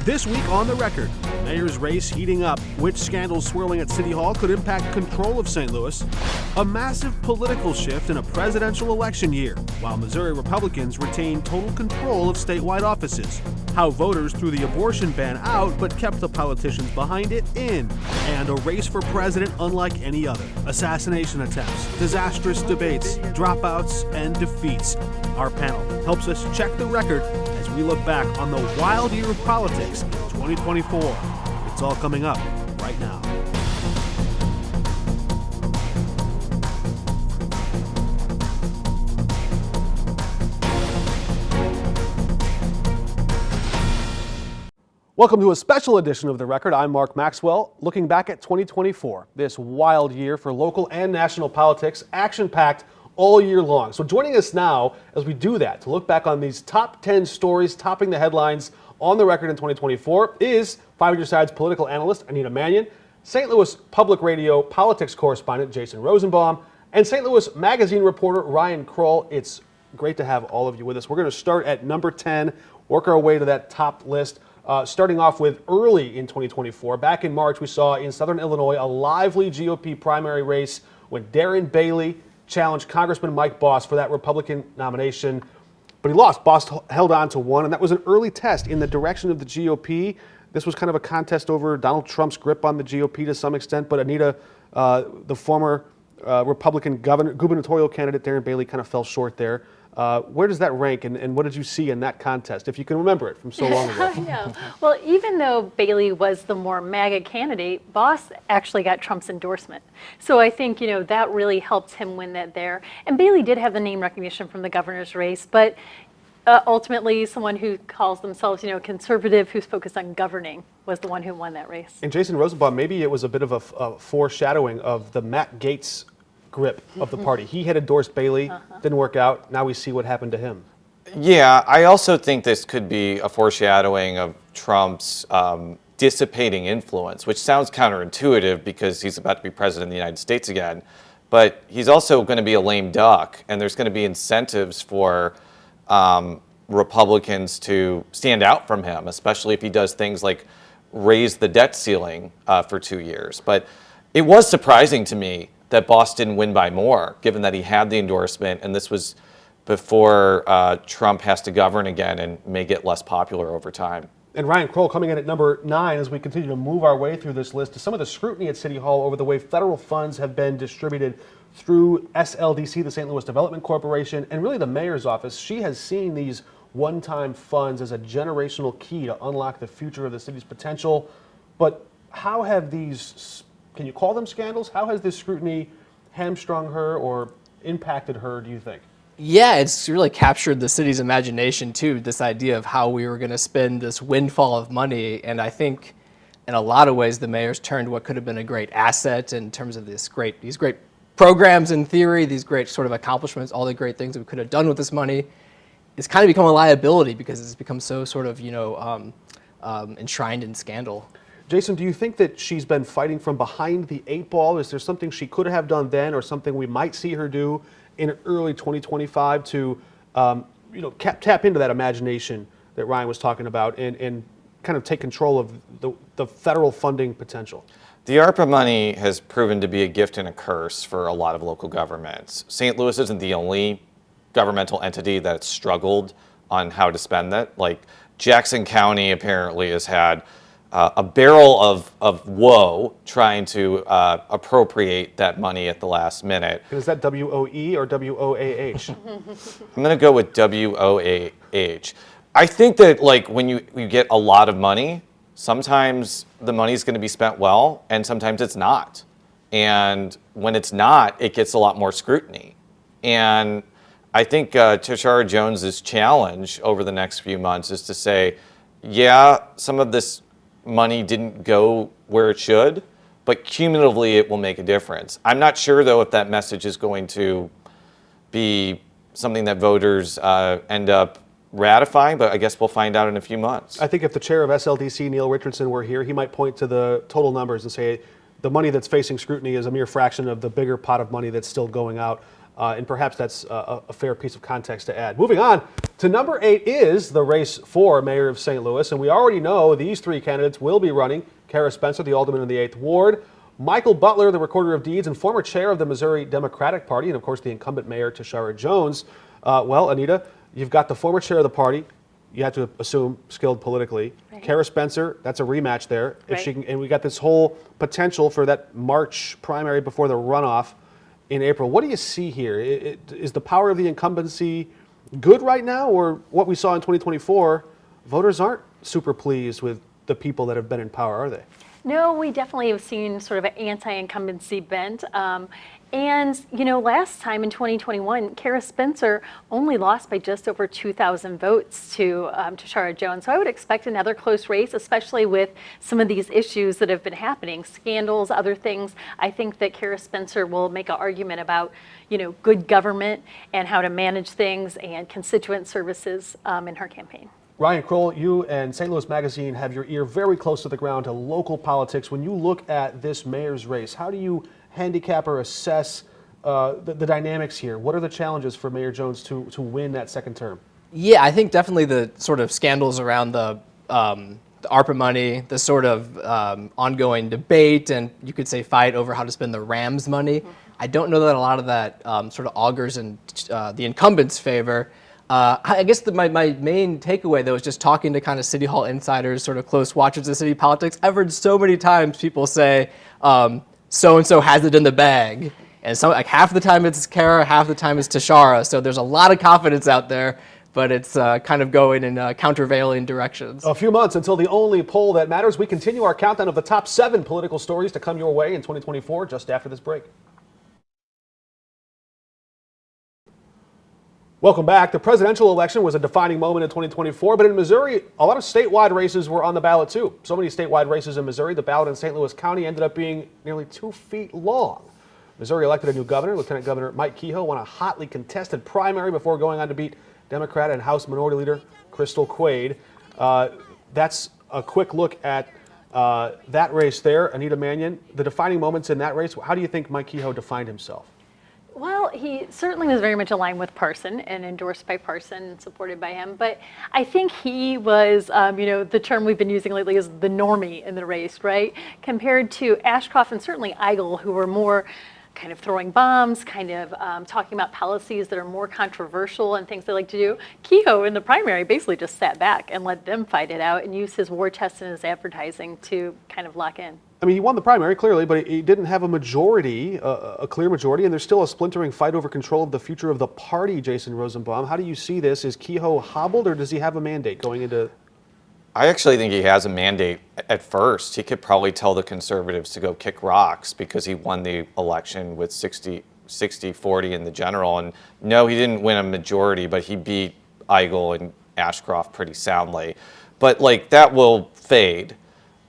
This week on The Record, mayor's race heating up, which scandals swirling at City Hall could impact control of St. Louis, a massive political shift in a presidential election year, while Missouri Republicans retain total control of statewide offices, how voters threw the abortion ban out but kept the politicians behind it in, and a race for president unlike any other, assassination attempts, disastrous debates, dropouts, and defeats. Our panel helps us check the record as we look back on the wild year of politics in 2024. It's all coming up right now. Welcome to a special edition of The Record. I'm Mark Maxwell, looking back at 2024, this wild year for local and national politics, action-packed all year long. So joining us now as we do that, to look back on these top 10 stories topping the headlines on The Record in 2024 is 5 Your Side's political analyst, Anita Mannion, St. Louis Public Radio politics correspondent, Jason Rosenbaum, and St. Louis Magazine reporter, Ryan Kroll. It's great to have all of you with us. We're going to start at number 10, work our way to that top list. Starting off with early in 2024, back in March, we saw in Southern Illinois a lively GOP primary race when Darren Bailey challenged Congressman Mike Boss for that Republican nomination, but he lost. Boss held on to one, and that was an early test in the direction of the GOP. This was kind of a contest over Donald Trump's grip on the GOP to some extent, but Anita, the former Republican gubernatorial candidate Darren Bailey, kind of fell short there. Where does that rank, and what did you see in that contest, if you can remember it from so long ago? Yeah. Well, even though Bailey was the more MAGA candidate, Boss actually got Trump's endorsement. So I think, that really helped him win that there. And Bailey did have the name recognition from the governor's race, but ultimately someone who calls themselves, conservative, who's focused on governing, was the one who won that race. And Jason Rosenbaum, maybe it was a bit of a foreshadowing of the Matt Gaetz grip of the party. He had endorsed Bailey, didn't work out. Now we see what happened to him. Yeah, I also think this could be a foreshadowing of Trump's dissipating influence, which sounds counterintuitive because he's about to be president of the United States again. But he's also going to be a lame duck, and there's going to be incentives for Republicans to stand out from him, especially if he does things like raise the debt ceiling for 2 years. But it was surprising to me that Boss didn't win by more, given that he had the endorsement, and this was before Trump has to govern again and may get less popular over time. And Ryan Kroll coming in at number 9 as we continue to move our way through this list to some of the scrutiny at City Hall over the way federal funds have been distributed through SLDC, the St. Louis Development Corporation, and really the mayor's office. She has seen these one-time funds as a generational key to unlock the future of the city's potential. But how have these, can you call them scandals? How has this scrutiny hamstrung her or impacted her, do you think? Yeah, it's really captured the city's imagination too, this idea of how we were going to spend this windfall of money. And I think in a lot of ways the mayor's turned what could have been a great asset in terms of these great programs in theory, these great sort of accomplishments, all the great things that we could have done with this money. It's kind of become a liability because it's become so sort of, enshrined in scandal. Jason, do you think that she's been fighting from behind the 8 ball? Is there something she could have done then or something we might see her do in early 2025 to tap into that imagination that Ryan was talking about and kind of take control of the federal funding potential? The ARPA money has proven to be a gift and a curse for a lot of local governments. St. Louis isn't the only governmental entity that's struggled on how to spend that. Like Jackson County apparently has had a barrel of woe trying to appropriate that money at the last minute. And is that WOE or WOAH? I'm going to go with WOAH. I think that when you get a lot of money, sometimes the money is going to be spent well, and sometimes it's not. And when it's not, it gets a lot more scrutiny. And I think Tashara Jones's challenge over the next few months is to say, yeah, some of this money didn't go where it should, but cumulatively it will make a difference. I'm not sure, though, if that message is going to be something that voters end up ratifying, but I guess we'll find out in a few months. I think if the chair of SLDC, Neil Richardson, were here, he might point to the total numbers and say the money that's facing scrutiny is a mere fraction of the bigger pot of money that's still going out. And perhaps that's a fair piece of context to add. Moving on to number 8 is the race for mayor of St. Louis. And we already know these 3 candidates will be running. Kara Spencer, the alderman in the 8th Ward. Michael Butler, the recorder of deeds and former chair of the Missouri Democratic Party. And of course, the incumbent mayor, Tashara Jones. Well, Anita, you've got the former chair of the party. You have to assume skilled politically. Right. Kara Spencer, that's a rematch there. If she can, and we got this whole potential for that March primary before the runoff in April. What do you see here? Is the power of the incumbency good right now, or what we saw in 2024, voters aren't super pleased with the people that have been in power, are they? No, we definitely have seen sort of an anti-incumbency bent. And, you know, last time in 2021, Kara Spencer only lost by just over 2,000 votes to Tashara Jones. So I would expect another close race, especially with some of these issues that have been happening, scandals, other things. I think that Kara Spencer will make an argument about, you know, good government and how to manage things and constituent services in her campaign. Ryan Kroll, you and St. Louis Magazine have your ear very close to the ground to local politics. When you look at this mayor's race, how do you handicap or assess the dynamics here? What are the challenges for Mayor Jones to win that second term? Yeah, I think definitely the sort of scandals around the ARPA money, the sort of ongoing debate, and you could say fight over how to spend the Rams money. I don't know that a lot of that sort of augurs in the incumbent's favor. I guess my main takeaway, though, is just talking to kind of City Hall insiders, sort of close watchers of city politics. I've heard so many times people say, so-and-so has it in the bag. And so, like, half the time it's Kara, half the time it's Tashara. So there's a lot of confidence out there, but it's kind of going in countervailing directions. A few months until the only poll that matters. We continue our countdown of the top 7 political stories to come your way in 2024 just after this break. Welcome back. The presidential election was a defining moment in 2024, but in Missouri, a lot of statewide races were on the ballot too. So many statewide races in Missouri, the ballot in St. Louis County ended up being nearly 2 feet long. Missouri elected a new governor. Lieutenant Governor Mike Kehoe won a hotly contested primary before going on to beat Democrat and House Minority Leader Crystal Quaid. That's a quick look at that race there. Anita Mannion, the defining moments in that race, how do you think Mike Kehoe defined himself? Well, he certainly was very much aligned with Parson and endorsed by Parson and supported by him. But I think he was, you know, the term we've been using lately is the normie in the race, right? Compared to Ashcroft and certainly Eigel, who were more kind of throwing bombs, kind of talking about policies that are more controversial and things they like to do. Kehoe in the primary basically just sat back and let them fight it out and used his war chest and his advertising to kind of lock in. I mean, he won the primary, clearly, but he didn't have a majority, a clear majority, and there's still a splintering fight over control of the future of the party, Jason Rosenbaum. How do you see this? Is Kehoe hobbled, or does he have a mandate going into... I actually think he has a mandate at first. He could probably tell the conservatives to go kick rocks because he won the election with 60-40 in the general. And no, he didn't win a majority, but he beat Eigel and Ashcroft pretty soundly. But like that will fade.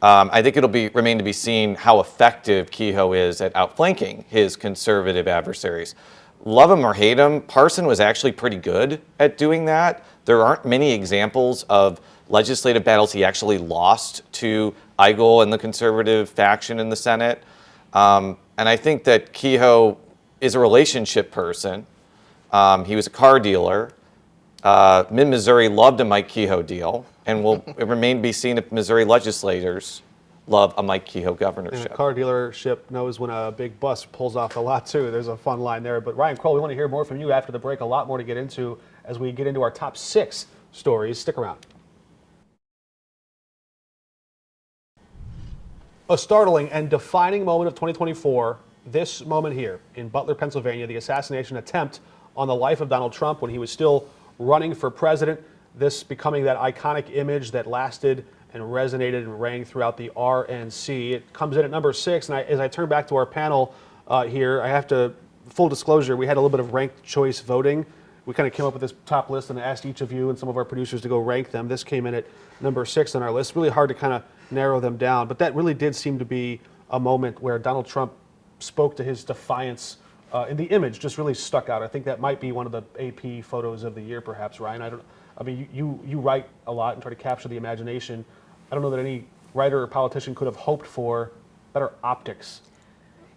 I think it'll remain to be seen how effective Kehoe is at outflanking his conservative adversaries. Love him or hate him, Parson was actually pretty good at doing that. There aren't many examples of legislative battles he actually lost to Eigel and the conservative faction in the Senate. And I think that Kehoe is a relationship person. He was a car dealer. Mid-Missouri loved a Mike Kehoe deal, and will remain to be seen if Missouri legislators love a Mike Kehoe governorship. And a car dealership knows when a big bus pulls off the lot, too. There's a fun line there. But Ryan Kroll, we want to hear more from you after the break. A lot more to get into as we get into our top 6 stories. Stick around. A startling and defining moment of 2024, this moment here in Butler, Pennsylvania, the assassination attempt on the life of Donald Trump when he was still running for president, this becoming that iconic image that lasted and resonated and rang throughout the RNC. It comes in at number 6, and as I turn back to our panel here, I have to, full disclosure, we had a little bit of ranked choice voting. We kind of came up with this top list and asked each of you and some of our producers to go rank them. This came in at number 6 on our list. Really hard to kind of narrow them down, but that really did seem to be a moment where Donald Trump spoke to his defiance, and the image just really stuck out. I think that might be one of the AP photos of the year, perhaps, Ryan. I mean, you write a lot and try to capture the imagination. I don't know that any writer or politician could have hoped for better optics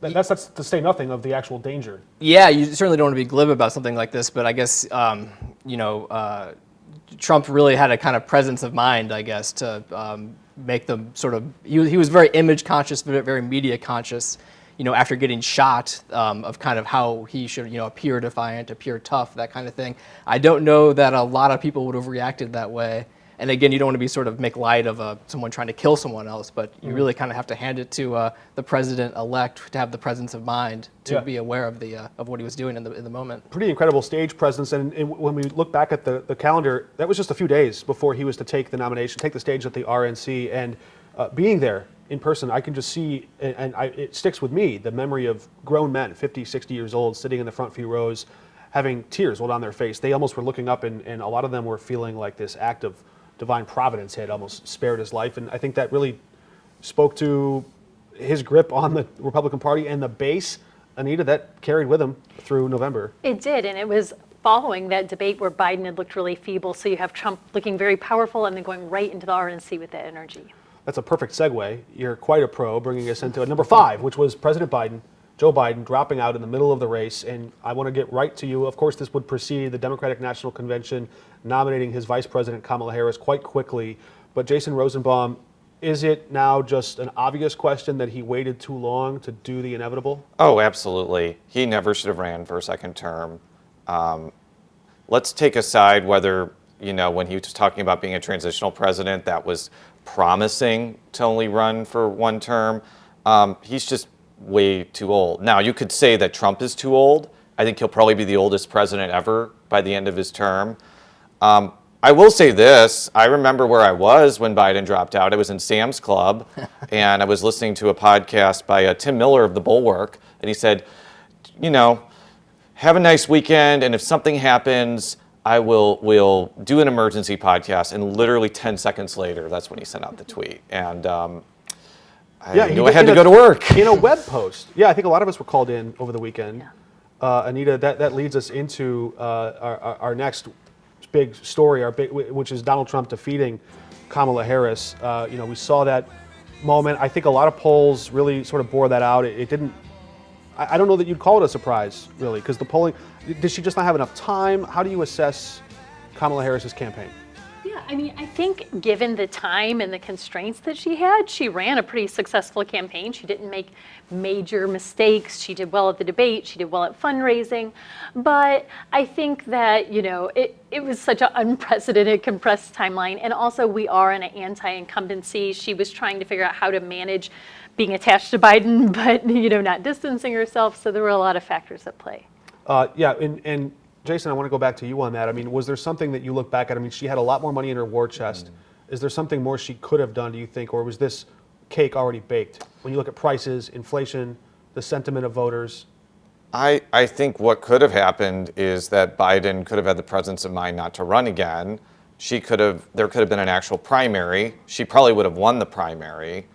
That's to say nothing of the actual danger. Yeah, you certainly don't want to be glib about something like this, but I guess Trump really had a kind of presence of mind, I guess, to make them sort of. He was very image conscious, very media conscious. After getting shot, of kind of how he should, appear defiant, appear tough, that kind of thing. I don't know that a lot of people would have reacted that way. And again, you don't want to be sort of make light of someone trying to kill someone else, but you really kind of have to hand it to the president-elect to have the presence of mind to be aware of what he was doing in the moment. Pretty incredible stage presence, and when we look back at the calendar, that was just a few days before he was to take the nomination, take the stage at the RNC, and being there in person, I can just see, and it sticks with me, the memory of grown men, 50, 60 years old, sitting in the front few rows, having tears roll down their face. They almost were looking up, and a lot of them were feeling like this act of divine providence had almost spared his life. And I think that really spoke to his grip on the Republican Party and the base, Anita, that carried with him through November. It did, and it was following that debate where Biden had looked really feeble. So you have Trump looking very powerful and then going right into the RNC with that energy. That's a perfect segue. You're quite a pro, bringing us into number 5, which was President Biden, Joe Biden, dropping out in the middle of the race. And I want to get right to you. Of course, this would precede the Democratic National Convention nominating his Vice President, Kamala Harris, quite quickly. But Jason Rosenbaum, is it now just an obvious question that he waited too long to do the inevitable? Oh, absolutely. He never should have ran for a second term. Let's take aside whether, when he was talking about being a transitional president, that was promising to only run for one term. He's just way too old. Now, you could say that Trump is too old. I think he'll probably be the oldest president ever by the end of his term. I will say this. I remember where I was when Biden dropped out. I was in Sam's Club, and I was listening to a podcast by Tim Miller of The Bulwark, and he said, have a nice weekend, and if something happens, we'll do an emergency podcast. And literally 10 seconds later, that's when he sent out the tweet. And I knew I had to go to work. In a web post. Yeah, I think a lot of us were called in over the weekend. Yeah. Anita, that leads us into our next big story, which is Donald Trump defeating Kamala Harris. We saw that moment. I think a lot of polls really sort of bore that out. It didn't. I don't know that you'd call it a surprise, really, because the polling. Did she just not have enough time? How do you assess Kamala Harris's campaign? Yeah, I think given the time and the constraints that she had, she ran a pretty successful campaign. She didn't make major mistakes. She did well at the debate. She did well at fundraising. But I think that, it was such an unprecedented compressed timeline. And also we are in an anti-incumbency. She was trying to figure out how to manage being attached to Biden, but, not distancing herself. So there were a lot of factors at play. And Jason, I want to go back to you on that. Was there something that you look back at? She had a lot more money in her war chest. Is there something more she could have done, do you think, or was this cake already baked? When you look at prices, inflation, the sentiment of voters. I think what could have happened is that Biden could have had the presence of mind not to run again. There could have been an actual primary. She probably would have won the primary.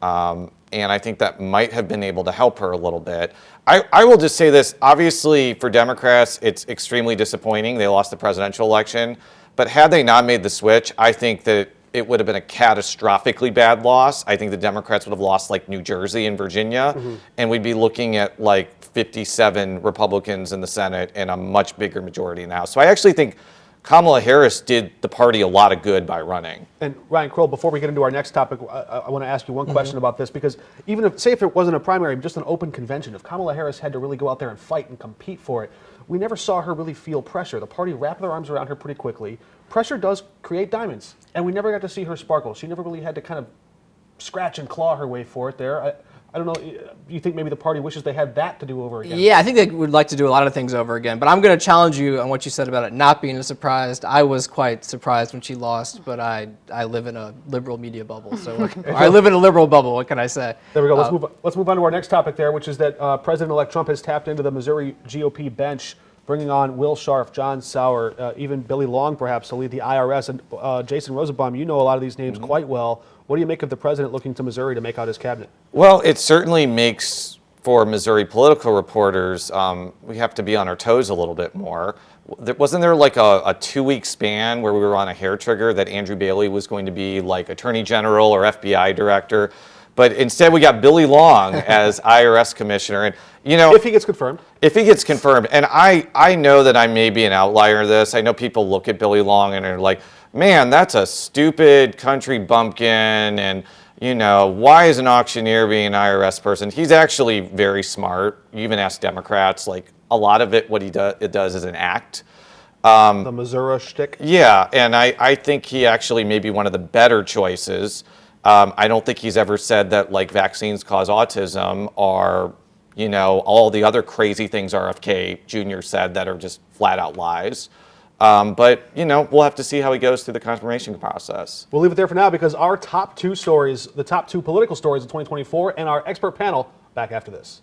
And I think that might have been able to help her a little bit. I will just say this. Obviously, for Democrats, it's extremely disappointing. They lost the presidential election. But had they not made the switch, I think that it would have been a catastrophically bad loss. I think the Democrats would have lost like New Jersey and Virginia. And we'd be looking at like 57 Republicans in the Senate and a much bigger majority in the House. So I actually think Kamala Harris did the party a lot of good by running. And Ryan Kroll, before we get into our next topic, I want to ask you one question about this, because even if it wasn't a primary, just an open convention, if Kamala Harris had to really go out there and fight and compete for it, we never saw her really feel pressure. The party wrapped their arms around her pretty quickly. Pressure does create diamonds, and we never got to see her sparkle. She never really had to kind of scratch and claw her way for it there. I don't know, you think maybe the party wishes they had that to do over again? Yeah, I think they would like to do a lot of things over again, but I'm going to challenge you on what you said about it not being a surprise. I was quite surprised when she lost, but I live in a liberal media bubble, so I live in a liberal bubble, what can I say? There we go, let's move on to our next topic there, which is that President-elect Trump has tapped into the Missouri GOP bench, bringing on Will Scharf, John Sauer, even Billy Long perhaps to lead the IRS. And Jason Rosenbaum, you know a lot of these names quite well. What do you make of the president looking to Missouri to make out his cabinet? Well, it certainly makes for Missouri political reporters, we have to be on our toes a little bit more. Wasn't there like a 2-week span where we were on a hair trigger that Andrew Bailey was going to be like Attorney General or FBI director? But instead, we got Billy Long as IRS commissioner. And, If he gets confirmed. if he gets confirmed, and I know that I may be an outlier in this. I know people look at Billy Long and are like, man, that's a stupid country bumpkin. And, why is an auctioneer being an IRS person? He's actually very smart. You even ask Democrats, like, a lot of what it does is an act. The Missouri shtick. Yeah, and I think he actually may be one of the better choices. I don't think he's ever said that like vaccines cause autism or, all the other crazy things RFK Jr. said that are just flat out lies. But we'll have to see how he goes through the confirmation process. We'll leave it there for now because our top two stories, the top two political stories of 2024, and our expert panel back after this.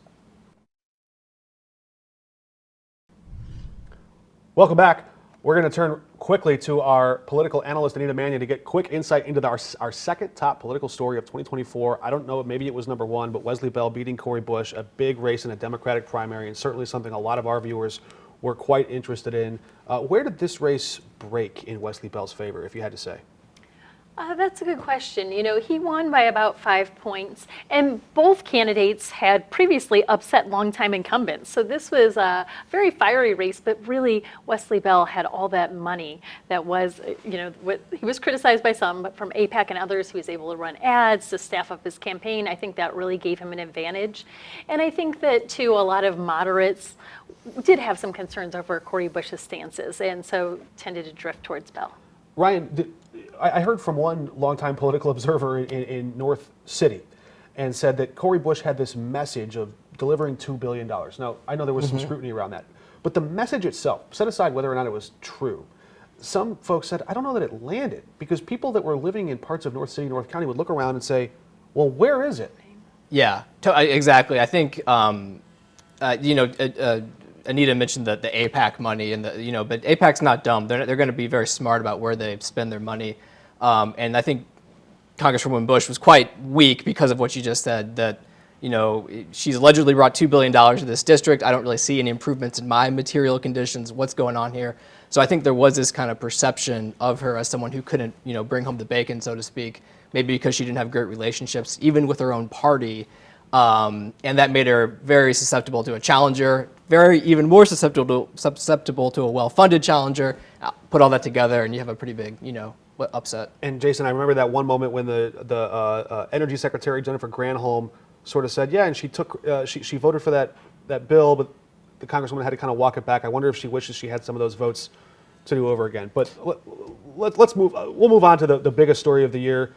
Welcome back. We're going to turn quickly to our political analyst, Anita Mannion, to get quick insight into our second top political story of 2024. I don't know, maybe it was number one, but Wesley Bell beating Cori Bush, a big race in a Democratic primary, and certainly something a lot of our viewers were quite interested in. Where did this race break in Wesley Bell's favor, if you had to say? That's a good question. He won by about 5 points, and both candidates had previously upset longtime incumbents. So this was a very fiery race, but really Wesley Bell had all that money that was, he was criticized by some, but from AIPAC and others, he was able to run ads to staff up his campaign. I think that really gave him an advantage. And I think that, too, a lot of moderates did have some concerns over Cori Bush's stances, and so tended to drift towards Bell. Ryan, I heard from one longtime political observer in North City and said that Cori Bush had this message of delivering $2 billion. Now, I know there was some scrutiny around that, but the message itself, set aside whether or not it was true, some folks said, I don't know that it landed because people that were living in parts of North City, North County would look around and say, well, where is it? Yeah, exactly. I think, Anita mentioned the AIPAC money, and but AIPAC's not dumb. They're going to be very smart about where they spend their money. And I think Congresswoman Bush was quite weak because of what you just said, that, she's allegedly brought $2 billion to this district. I don't really see any improvements in my material conditions. What's going on here? So I think there was this kind of perception of her as someone who couldn't, bring home the bacon, so to speak, maybe because she didn't have great relationships, even with her own party. And that made her very susceptible to a challenger, even more susceptible to a well-funded challenger. Put all that together, and you have a pretty big, upset. And Jason, I remember that one moment when the Energy Secretary Jennifer Granholm sort of said, yeah, and she voted for that bill, but the Congresswoman had to kind of walk it back. I wonder if she wishes she had some of those votes to do over again. But let's move. We'll move on to the biggest story of the year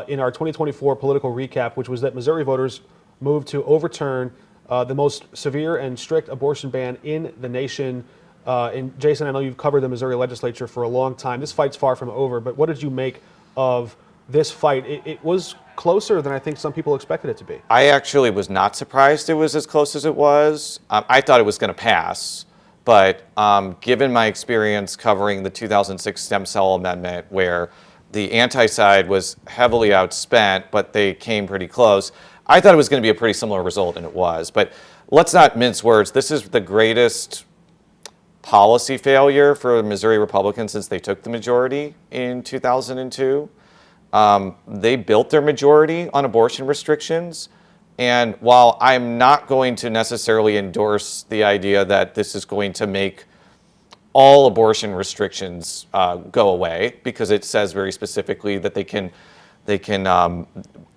in our 2024 political recap, which was that Missouri voters moved to overturn the most severe and strict abortion ban in the nation. And Jason, I know you've covered the Missouri legislature for a long time. This fight's far from over, but what did you make of this fight? It was closer than I think some people expected it to be. I actually was not surprised it was as close as it was. I thought it was going to pass, but given my experience covering the 2006 stem cell amendment, where the anti-side was heavily outspent, but they came pretty close, I thought it was going to be a pretty similar result, and it was. But let's not mince words. This is the greatest policy failure for Missouri Republicans since they took the majority in 2002. They built their majority on abortion restrictions. And while I'm not going to necessarily endorse the idea that this is going to make all abortion restrictions go away, because it says very specifically that they can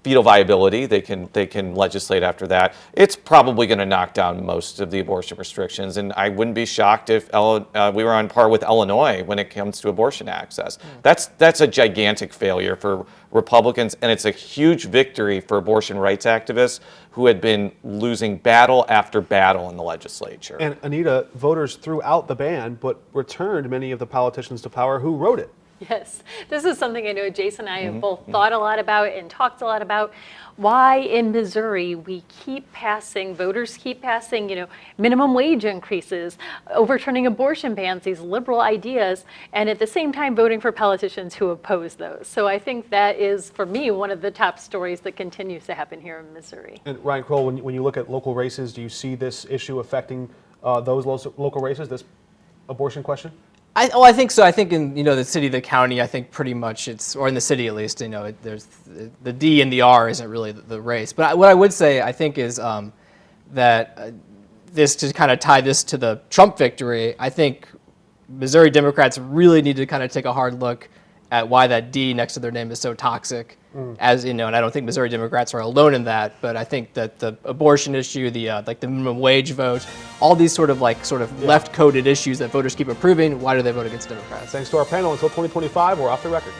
fetal viability, they can legislate after that. It's probably going to knock down most of the abortion restrictions, and I wouldn't be shocked if we were on par with Illinois when it comes to abortion access. That's a gigantic failure for Republicans, and it's a huge victory for abortion rights activists who had been losing battle after battle in the legislature. And Anita, voters threw out the ban, but returned many of the politicians to power who wrote it. Yes, this is something I know Jason and I have both thought a lot about and talked a lot about. Why in Missouri voters keep passing, minimum wage increases, overturning abortion bans, these liberal ideas, and at the same time voting for politicians who oppose those. So I think that is, for me, one of the top stories that continues to happen here in Missouri. And Ryan Kroll, when you look at local races, do you see this issue affecting those local races, this abortion question? I think so. I think in the city, the county, I think pretty much or in the city at least, there's the D and the R isn't really the race. But what I would say, I think, is that this to kind of tie this to the Trump victory. I think Missouri Democrats really need to kind of take a hard look at why that D next to their name is so toxic. As and I don't think Missouri Democrats are alone in that, but I think that the abortion issue, the minimum wage vote, all these sort of left-coded issues that voters keep approving, why do they vote against Democrats? Thanks to our panel. Until 2025, we're off the record.